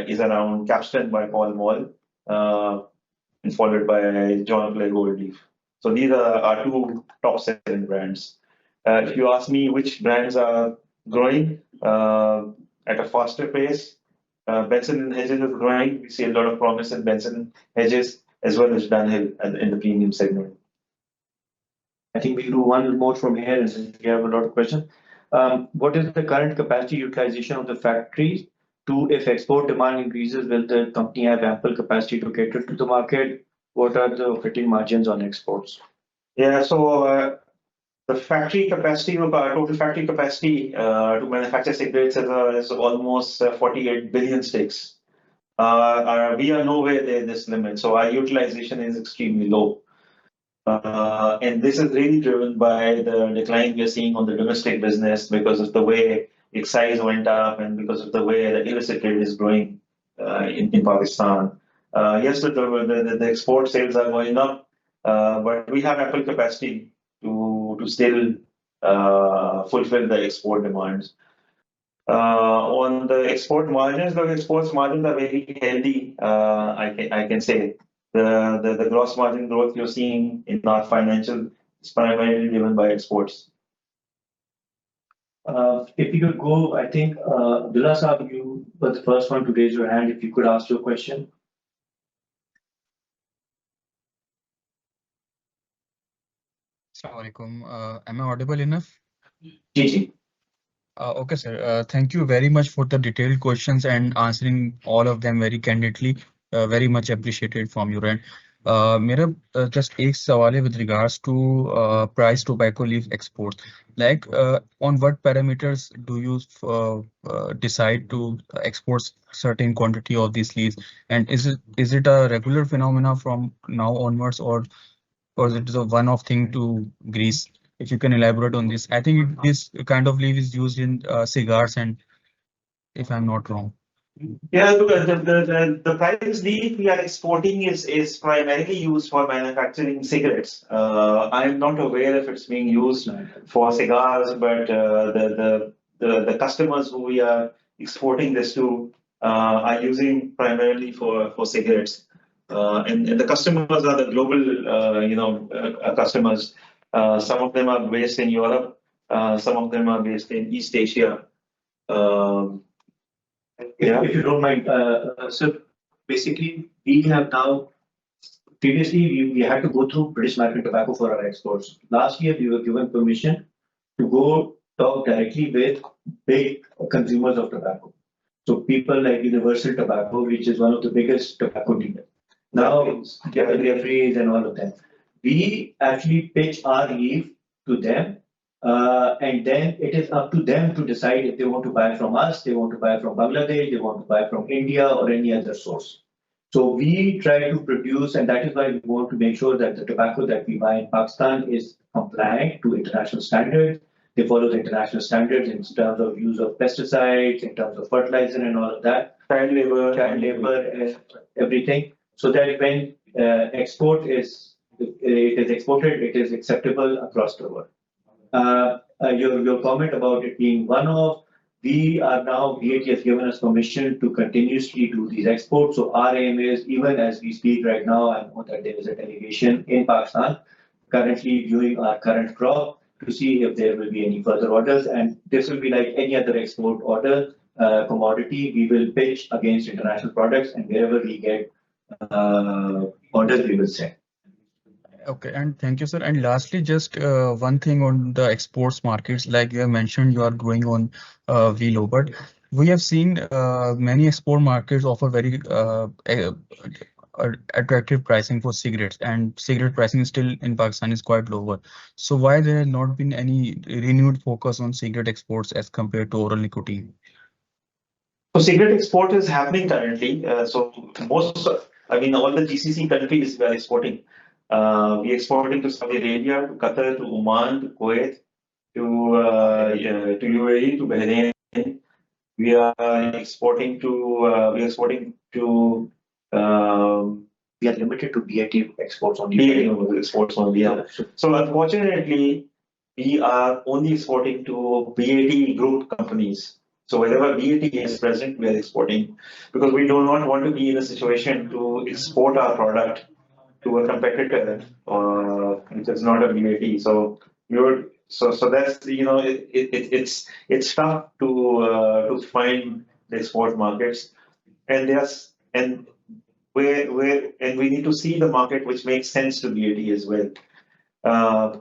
[SPEAKER 2] is around Capstan by Pall Mall, and followed by John Clare Gold Leaf. So these are our two top selling brands. If you ask me which brands are growing at a faster pace, Benson and Hedges is growing. We see a lot of promise in Benson and Hedges as well as Dunhill in the premium segment.
[SPEAKER 1] I think we'll do one more from here, and we have a lot of questions. What is the current capacity utilization of the factories? If export demand increases, will the company have ample capacity to cater to the market? What are the operating margins on exports?
[SPEAKER 2] Yeah, so the factory capacity, total factory capacity to manufacture cigarettes is almost 48 billion sticks. We are nowhere near this limit, so our utilization is extremely low. And this is really driven by the decline we are seeing on the domestic business because of the way its size went up and because of the way the illicit trade is growing in Pakistan. Yes, the export sales are going up, but we have ample capacity to still fulfill the export demands. On the export margins, the export margins are very healthy, I can say. The gross margin growth you're seeing in our financial is primarily driven by exports.
[SPEAKER 1] If you could go, I think, Abdullah Saab, you were the first one to raise your hand. If you could ask your question.
[SPEAKER 3] Assalamu alaikum. Am I audible enough?
[SPEAKER 1] Gigi.
[SPEAKER 3] Okay, sir. Thank you very much for the detailed questions and answering all of them very candidly. Very much appreciated from your end. मेरा just एक सवाल है with regards to price tobacco leaf export. Like on what parameters do you decide to export certain quantity of these leaves? And is it a regular phenomena from now onwards, or is it a one-off thing to Greece? If you can elaborate on this. I think this kind of leaf is used in cigars, and if I'm not wrong.
[SPEAKER 2] Yeah, the price leaf we are exporting is primarily used for manufacturing cigarettes. I'm not aware if it's being used for cigars, but the customers who we are exporting this to are using primarily for cigarettes. And the customers are the global, customers. Some of them are based in Europe. Some of them are based in East Asia.
[SPEAKER 1] If you don't mind, so basically we have now, previously we had to go through British American Tobacco for our exports. Last year we were given permission to go talk directly with big consumers of tobacco. So people like Universal Tobacco, which is one of the biggest tobacco dealers. Now, Jeffries and all of them. We actually pitch our leaf to them. And then it is up to them to decide if they want to buy from us, they want to buy from Bangladesh, they want to buy from India or any other source. So we try to produce, and that is why we want to make sure that the tobacco that we buy in Pakistan is compliant to international standards. They follow the international standards in terms of use of pesticides, in terms of fertilizer and all of that. Child labor, everything. So that when it is exported, it is acceptable across the world. Your comment about it being one-off, VAT has given us permission to continuously do these exports. So our aim is, even as we speak right now, I know that there is a delegation in Pakistan currently viewing our current crop to see if there will be any further orders. And this will be like any other export order, commodity. We will pitch against international products, and wherever we get orders, we will send.
[SPEAKER 3] Okay, and thank you, sir. And lastly, just one thing on the exports markets, like you have mentioned, you are growing on Velo, but We have seen many export markets offer very attractive pricing for cigarettes, and cigarette pricing is still in Pakistan is quite lower. So why there has not been any renewed focus on cigarette exports as compared to oral nicotine?
[SPEAKER 2] So cigarette export is happening currently. I mean, all the GCC countries we are exporting. We are exporting to Saudi Arabia, to Qatar, to Oman, to Kuwait, to UAE, to Bahrain. We are exporting to
[SPEAKER 1] We are limited to BAT exports only.
[SPEAKER 2] BAT exports only. Yeah. So unfortunately, we are only exporting to BAT group companies. So wherever BAT is present, we are exporting because we do not want to be in a situation to export our product to a competitor which is not a BAT. So that's it's tough to find the export markets, and there's and where and we need to see the market which makes sense to BAT as well. Uh,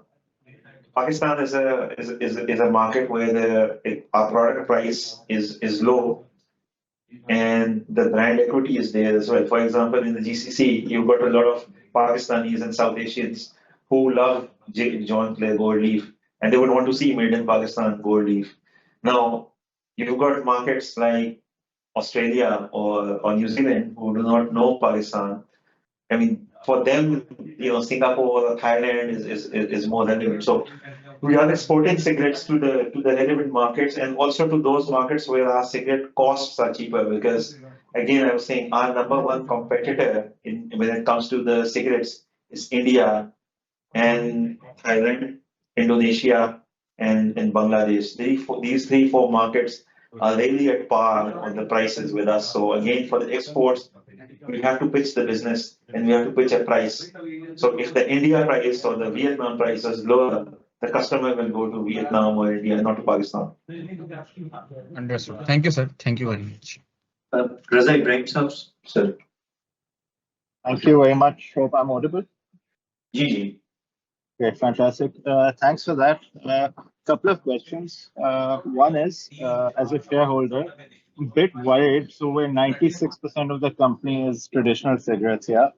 [SPEAKER 2] Pakistan is a market where our product price is low and the brand equity is there as well. For example, in the GCC, you've got a lot of Pakistanis and South Asians who love John Clare Gold Leaf and they would want to see made in Pakistan Gold Leaf. Now, you've got markets like Australia or New Zealand who do not know Pakistan. I mean, for them, Singapore or Thailand is more relevant. So we are exporting cigarettes to the relevant markets and also to those markets where our cigarette costs are cheaper. Because again, I was saying our number one competitor when it comes to the cigarettes is India and Thailand, Indonesia, and Bangladesh. These three, four markets are really at par on the prices with us. So again, for the exports, we have to pitch the business and we have to pitch a price. So if the India price or the Vietnam price is lower, the customer will go to Vietnam or India, not to Pakistan.
[SPEAKER 3] Understood. Thank you, sir. Thank you very much.
[SPEAKER 1] Raza Ibrahim sir, sir.
[SPEAKER 4] Thank you very much. Hope I'm audible.
[SPEAKER 1] Gigi.
[SPEAKER 4] Great, fantastic. Thanks for that. Couple of questions. One is, as a shareholder, a bit worried. So where 96% of the company is traditional cigarettes, yeah,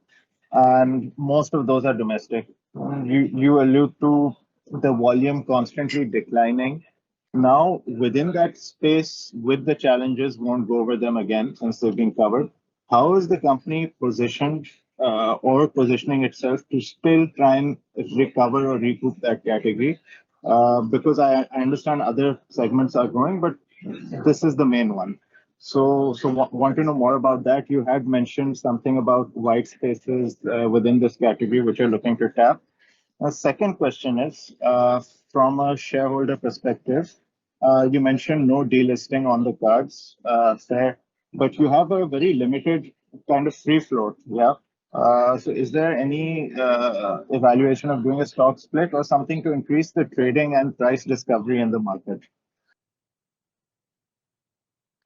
[SPEAKER 4] and most of those are domestic. You allude to the volume constantly declining. Now, within that space, with the challenges, won't go over them again since they've been covered. How is the company positioned or positioning itself to still try and recover or recoup that category? Because I understand other segments are growing, but this is the main one. So want to know more about that. You had mentioned something about white spaces within this category, which you're looking to tap. Second question is, from a shareholder perspective, you mentioned no delisting on the cards there, but you have a very limited kind of free float, yeah? So is there any evaluation of doing a stock split or something to increase the trading and price discovery in the market?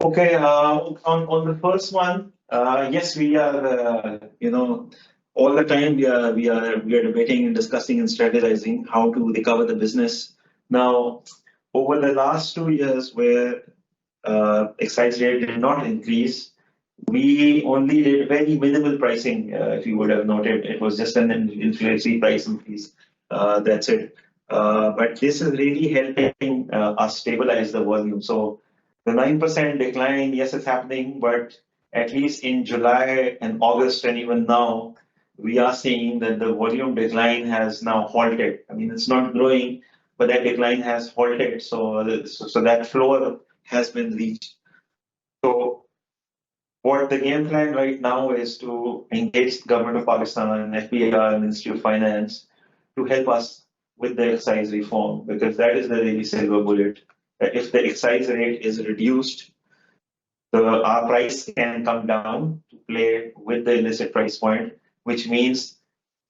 [SPEAKER 2] Okay, on the first one, yes, we are, all the time we are debating and discussing and strategizing how to recover the business. Now, over the last 2 years, where excise rate did not increase, we only did very minimal pricing. If you would have noted, it was just an inflationary price increase. That's it. But this is really helping us stabilize the volume. So the 9% decline, yes, it's happening, but at least in July and August and even now, we are seeing that the volume decline has now halted. I mean, it's not growing, but that decline has halted. So that floor has been reached. So what the game plan right now is to engage the government of Pakistan, FBR, Ministry of Finance, to help us with the excise reform, because that is the really silver bullet. That if the excise rate is reduced, our price can come down to play with the illicit price point, which means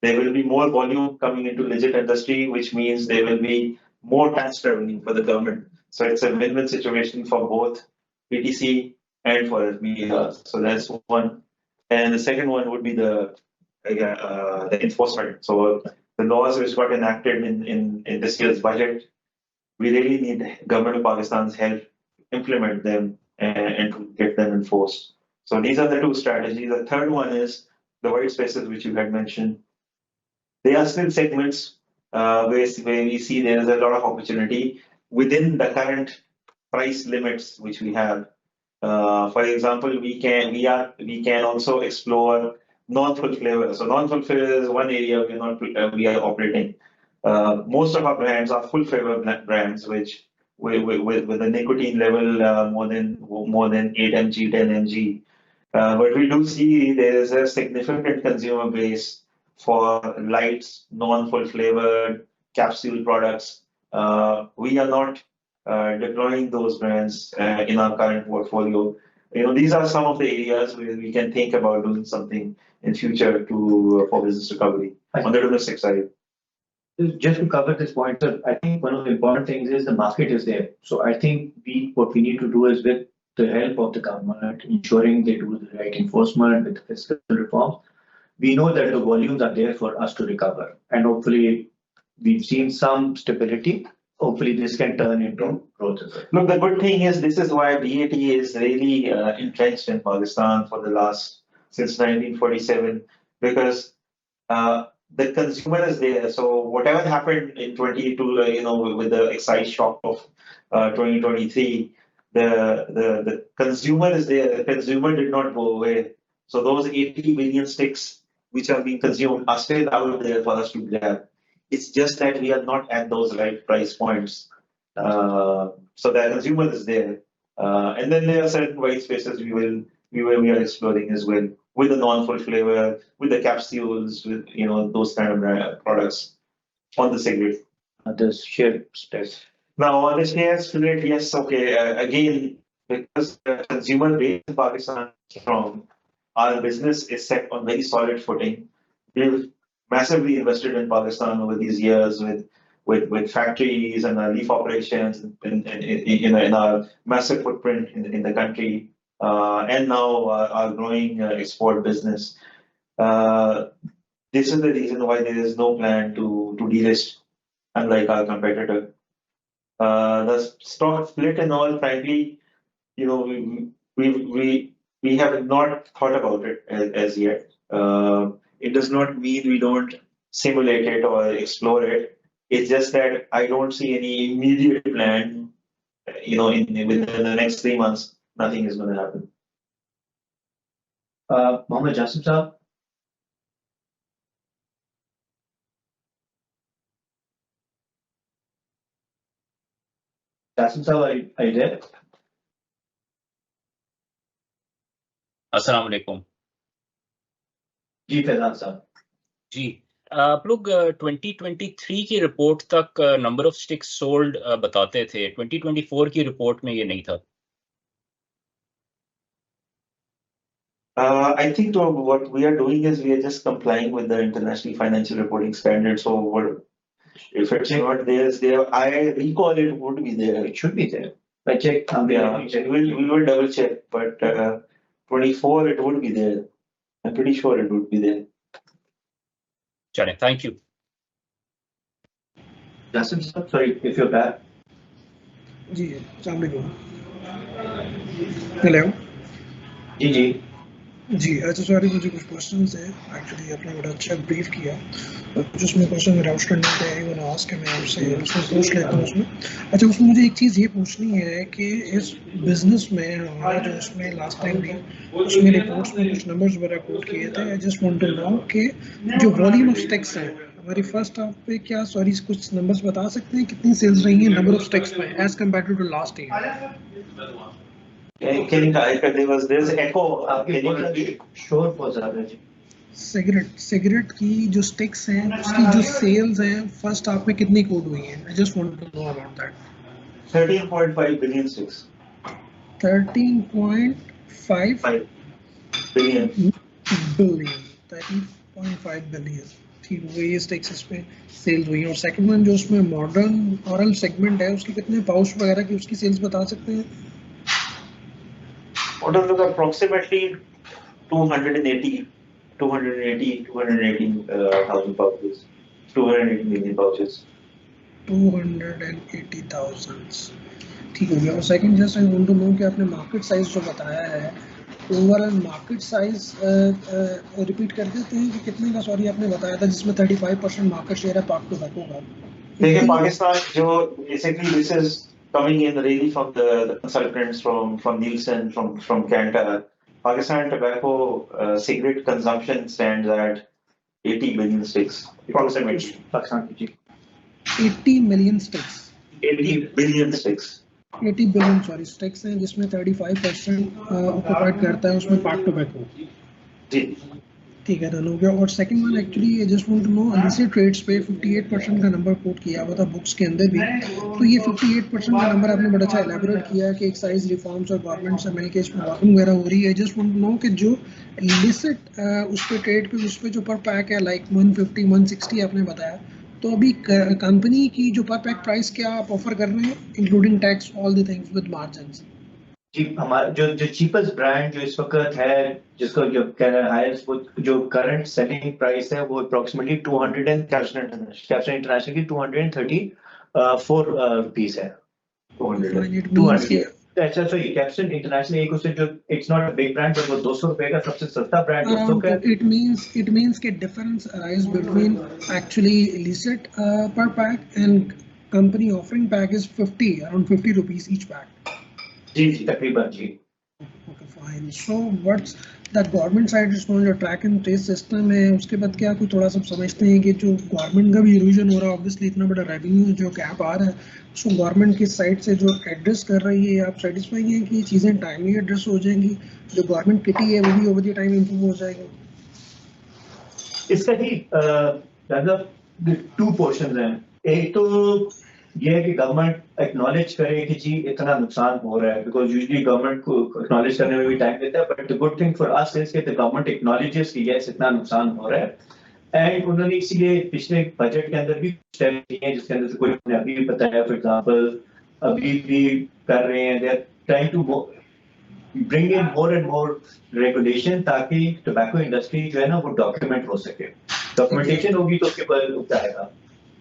[SPEAKER 2] there will be more volume coming into legit industry, which means there will be more tax revenue for the government. So it's a win-win situation for both PTC and for FBR. So that's one. And the second one would be the enforcement. So the laws which got enacted in this year's budget, we really need government of Pakistan's help to implement them and to get them enforced. So these are the two strategies. The third one is the white spaces, which you had mentioned. They are still segments where we see there is a lot of opportunity within the current price limits which we have. For example, we can also explore non-full flavor. So non-full flavor is one area we are operating. Most of our brands are full flavor brands, which with a nicotine level more than 8 mg, 10 mg. But we do see there is a significant consumer base for light, non-full flavored capsule products. We are not deploying those brands in our current portfolio. These are some of the areas where we can think about doing something in future for business recovery on the domestic side.
[SPEAKER 1] Just to cover this point, sir, I think one of the important things is the market is there. So I think what we need to do is with the help of the government, ensuring they do the right enforcement with fiscal reforms. We know that the volumes are there for us to recover, and hopefully we've seen some stability. Hopefully this can turn into growth as well.
[SPEAKER 2] Look, the good thing is this is why BAT is really entrenched in Pakistan since 1947, because the consumer is there. So whatever happened in 22, with the excise shock of 2023, the consumer is there. The consumer did not go away. So those 80 billion sticks which are being consumed are still out there for us to grab. It's just that we are not at those right price points. So the consumer is there. And then there are certain white spaces we are exploring as well, with the non-full flavor, with the capsules, with those kind of products on the cigarette.
[SPEAKER 1] The share split.
[SPEAKER 2] Now on the share split, yes, okay. Again, because the consumer base in Pakistan is strong, our business is set on very solid footing. We've massively invested in Pakistan over these years with factories and our leaf operations in our massive footprint in the country, and now our growing export business. This is the reason why there is no plan to delist, unlike our competitor. The stock split and all, frankly, we have not thought about it as yet. It does not mean we don't simulate it or explore it. It's just that I don't see any immediate plan. Within the next 3 months, nothing is going to happen.
[SPEAKER 1] Mohammed Jasim sir. Jasim sir, are you there?
[SPEAKER 5] अस्सलाम वालेकुम
[SPEAKER 1] जी फैजान साहब.
[SPEAKER 5] जी आप लोग 2023 की report तक number of sticks sold बताते थे. 2024 की रिपोर्ट में ये नहीं था.
[SPEAKER 2] I think what we are doing is we are just complying with the international financial reporting standards. So if it's not there, I recall it would be there.
[SPEAKER 1] It should be there. I checked.
[SPEAKER 2] We will double check, but 24 it would be there. I'm pretty sure it would be there.
[SPEAKER 5] चलें, thank you.
[SPEAKER 1] Jasim sir, sorry if you're back.
[SPEAKER 6] जी अस्सलाम वालेकुम. Hello.
[SPEAKER 1] जी.
[SPEAKER 6] जी अच्छा sorry, मुझे कुछ questions है. Actually आपने बड़ा अच्छा ब्रीफ किया. कुछ उसमें क्वेश्चन मेरे आउटस्टैंडिंग थे, आई वांट टू आस्क, मैं आपसे पूछ लेता हूँ उसमें. अच्छा, उसमें मुझे एक चीज़ ये पूछनी है कि इस बिजनेस में हमारा जो उसमें लास्ट टाइम भी उसमें रिपोर्ट्स में कुछ नंबर्स वगैरह कोट किए थे. I just want to know कि जो वॉल्यूम ऑफ स्टिक्स है हमारी फर्स्ट हाफ पे, क्या कुछ नंबर्स बता सकते हैं कितनी सेल्स रही हैं नंबर ऑफ स्टिक्स में as compared to last year?
[SPEAKER 2] There's an echo.
[SPEAKER 1] Sure for Zagreb.
[SPEAKER 6] Cigarette की जो स्टिक्स हैं उसकी जो सेल्स हैं फर्स्ट हाफ में कितनी कोट हुई हैं? I just want to know about that.
[SPEAKER 2] 13.5 billion sticks.
[SPEAKER 6] 13.5
[SPEAKER 2] billion.
[SPEAKER 6] 13.5 billion. ठीक है, ये स्टिक्स इस पे सेल्स हुई हैं. और सेकंड वन जो उसमें मॉडर्न ऑरल सेगमेंट है उसकी कितने पाउच वगैरह की उसकी सेल्स बता सकते हैं?
[SPEAKER 2] Modern look approximately 280,000 pouches, 280 million pouches.
[SPEAKER 6] 280,000 ठीक हो गया। और second just I want to know कि आपने मार्केट साइज जो बताया है, ओवरऑल मार्केट साइज रिपीट कर देते हैं कि कितने का, सॉरी आपने बताया था जिसमें 35% मार्केट शेयर है पाक टोबैको का।
[SPEAKER 2] देखिए पाकिस्तान जो basically this is coming in really from the consultants from Nielsen from Kantar. Pakistan tobacco cigarette consumption stands at 80 million sticks approximately.
[SPEAKER 1] Pakistan की जी
[SPEAKER 6] 80 million sticks,
[SPEAKER 2] 80 billion sticks.
[SPEAKER 6] 80 billion sorry sticks हैं, जिसमें 35% occupied करता है उसमें पाक tobacco.
[SPEAKER 2] जी
[SPEAKER 6] ठीक है, done हो गया। और second one actually I just want to know, illicit trades पे 58% का नंबर कोट किया हुआ था बुक्स के अंदर भी, तो ये 58% का नंबर आपने बड़ा अच्छा एलैबोरेट किया कि एक्साइज रिफॉर्म्स और गवर्नमेंट से मिलकर इसमें वर्किंग वगैरह हो रही है। जस्ट वांट टू नो कि जो इलिसिट उस पे ट्रेड पे उस पे जो पर पैक है लाइक 150 160 आपने बताया, तो अभी कंपनी की जो पर पैक प्राइस क्या आप ऑफर कर रहे हैं including tax all the things with margins?
[SPEAKER 1] जी हमारा जो चीपेस्ट ब्रांड जो इस वक्त है, जिसको जो हाईएस्ट वो जो करंट सेलिंग प्राइस है वो अप्रोक्सीमेटली 200 कैप्सन इंटरनेशनल की 234 रुपीस है। 200 अच्छा सॉरी कैप्सन इंटरनेशनल एक उससे जो it's not a big brand but वो 200 रुपए का सबसे सस्ता ब्रांड दोस्तों का।
[SPEAKER 6] it means कि difference arise between actually illicit per pack and company offering pack is 50 around 50 rupees each pack.
[SPEAKER 1] जी तकरीबन जी।
[SPEAKER 6] Okay, fine. So what's the government side response, जो ट्रैक एंड ट्रेस सिस्टम है उसके बाद क्या कोई थोड़ा सा समझते हैं कि जो गवर्नमेंट का भी इरोजन हो रहा है, ऑब्वियसली इतना बड़ा रेवेन्यू जो कैप आ रहा है, उसको गवर्नमेंट की साइड से जो एड्रेस कर रही है, आप सेटिस्फाई हैं कि चीज़ें टाइमली एड्रेस हो जाएंगी, जो गवर्नमेंट किटी है वो भी ओवर द टाइम इम्प्रूव हो जाएगी?
[SPEAKER 1] इसका ही मतलब टू पोर्शन हैं। एक तो ये है कि गवर्नमेंट एक्नॉलेज करे कि जी इतना नुकसान हो रहा है, बिकॉज यूजुअली गवर्नमेंट को एक्नॉलेज करने में भी टाइम लेता है, but the good thing for us is कि द गवर्नमेंट एक्नॉलेजेस कि यस इतना नुकसान हो रहा है। एंड उन्होंने इसीलिए पिछले बजट के अंदर भी स्टेप लिए हैं, जिसके अंदर से कोई ने अभी भी बताया, फॉर एग्जांपल अभी भी कर रहे हैं, they are trying to bring in more and more regulation ताकि टोबैको इंडस्ट्री जो है ना वो डॉक्यूमेंट हो सके। डॉक्यूमेंटेशन होगी तो उसके बाद जाएगा।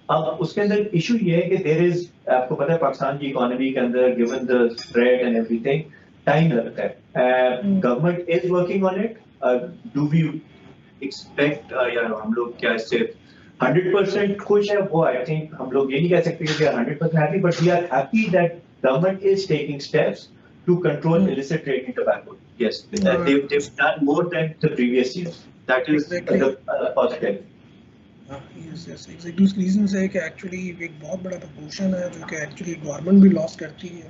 [SPEAKER 1] अब उसके अंदर इशू ये है कि देयर इज, आपको पता है पाकिस्तान की इकोनॉमी के अंदर given the spread and everything time लगता है। Government is working on it. Do we expect या हम लोग क्या इससे 100% खुश है वो, आई थिंक हम लोग ये नहीं कह सकते कि 100% happy, but we are happy that government is taking steps to control illicit trade in tobacco. Yes, they've done more than the previous years. That is
[SPEAKER 6] Exactly.
[SPEAKER 1] the positive.
[SPEAKER 6] Yes, exactly. उस reason से कि actually एक बहुत बड़ा proportion है जो कि actually government भी लॉस करती है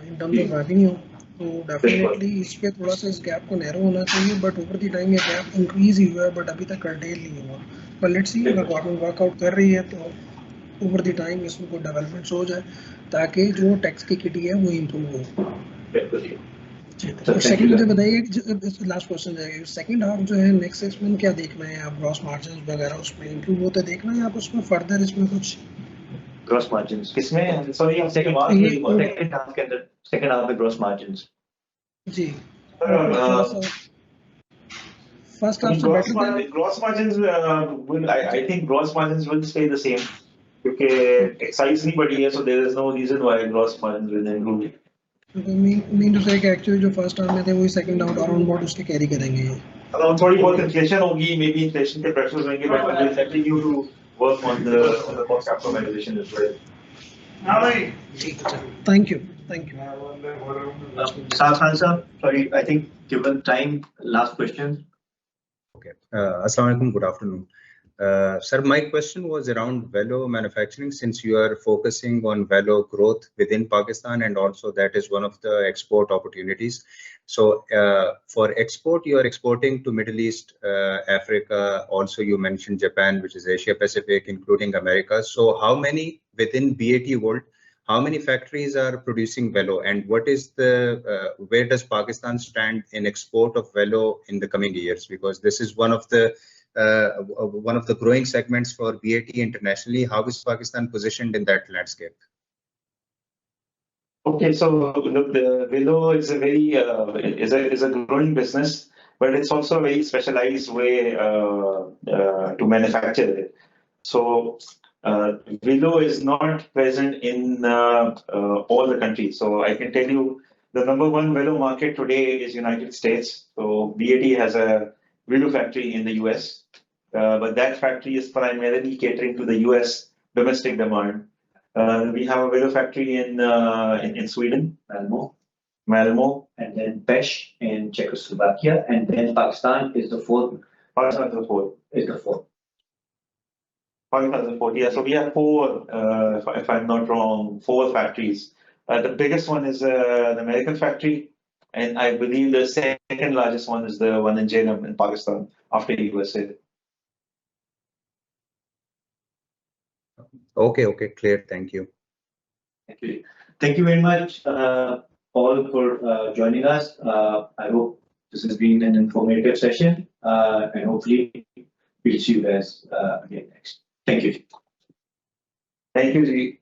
[SPEAKER 6] इन टर्म्स ऑफ रेवेन्यू, तो डेफिनेटली इस पे थोड़ा सा इस गैप को नैरो होना चाहिए, बट ओवर द टाइम ये गैप इंक्रीज ही हुआ है बट अभी तक कर्टेल नहीं हुआ। पर लेट्स सी, अगर गवर्नमेंट वर्कआउट कर रही है तो ओवर द टाइम इसमें कोई डेवलपमेंट्स हो जाए ताकि जो टैक्स की किटी है वो इम्प्रूव हो। और सेकंड मुझे बताइए, लास्ट क्वेश्चन जाएगा, सेकंड हाफ जो है नेक्स्ट 6 मंथ क्या देखना है आप, ग्रॉस मार्जिन्स वगैरह उसमें इंप्रूव होते देखना है आप, उसमें फर्दर इसमें कुछ
[SPEAKER 1] ग्रॉस मार्जिन्स किसमें, सॉरी सेकंड हाफ के अंदर, सेकंड हाफ में ग्रॉस मार्जिन्स
[SPEAKER 6] जी फर्स्ट हाफ से better
[SPEAKER 2] gross margins will I think gross margins will stay the same क्योंकि एक्साइज नहीं बढ़ी है, so there is no reason why gross margins will improve.
[SPEAKER 6] Mean to say कि actually जो first half में थे वही सेकंड हाफ अराउंड अबाउट उसके कैरी करेंगे ये।
[SPEAKER 2] अराउंड थोड़ी बहुत इन्फ्लेशन होगी, मे बी इन्फ्लेशन के प्रेशर्स होंगे, but we will continue to work on the cost optimization as well.
[SPEAKER 6] हाँ भाई ठीक है, thank you
[SPEAKER 1] Khan sir, sorry, I think given time, last question.
[SPEAKER 7] Okay. Assalamu alaikum. Good afternoon. Sir, my question was around Velo manufacturing, since you are focusing on Velo growth within Pakistan, and also that is one of the export opportunities. So for export, you are exporting to Middle East, Africa, also you mentioned Japan, which is Asia Pacific, including America. So how many within BAT World, how many factories are producing Velo, and what is the where does Pakistan stand in export of Velo in the coming years? Because this is one of the growing segments for BAT internationally. How is Pakistan positioned in that landscape?
[SPEAKER 2] Okay, so look, the Velo is a very is a growing business, but it's also a very specialized way to manufacture it. So Willow is not present in all the countries. So I can tell you the number one Willow market today is United States. So BAT has a Willow factory in the US, but that factory is primarily catering to the US domestic demand. We have a Willow factory in Sweden, Malmo,
[SPEAKER 1] and then Pesh in Czechoslovakia, and then Pakistan is the fourth.
[SPEAKER 2] Pakistan is the fourth.
[SPEAKER 1] Is the fourth.
[SPEAKER 2] Pakistan is the fourth. Yeah, so we have four, if I'm not wrong, four factories. The biggest one is the American factory, and I believe the second largest one is the one in Jhelum in Pakistan after USA.
[SPEAKER 7] Okay, clear. Thank you.
[SPEAKER 1] Thank you. Thank you very much, all, for joining us. I hope this has been an informative session, and hopefully we'll see you guys again next. Thank you.
[SPEAKER 2] Thank you, Ji.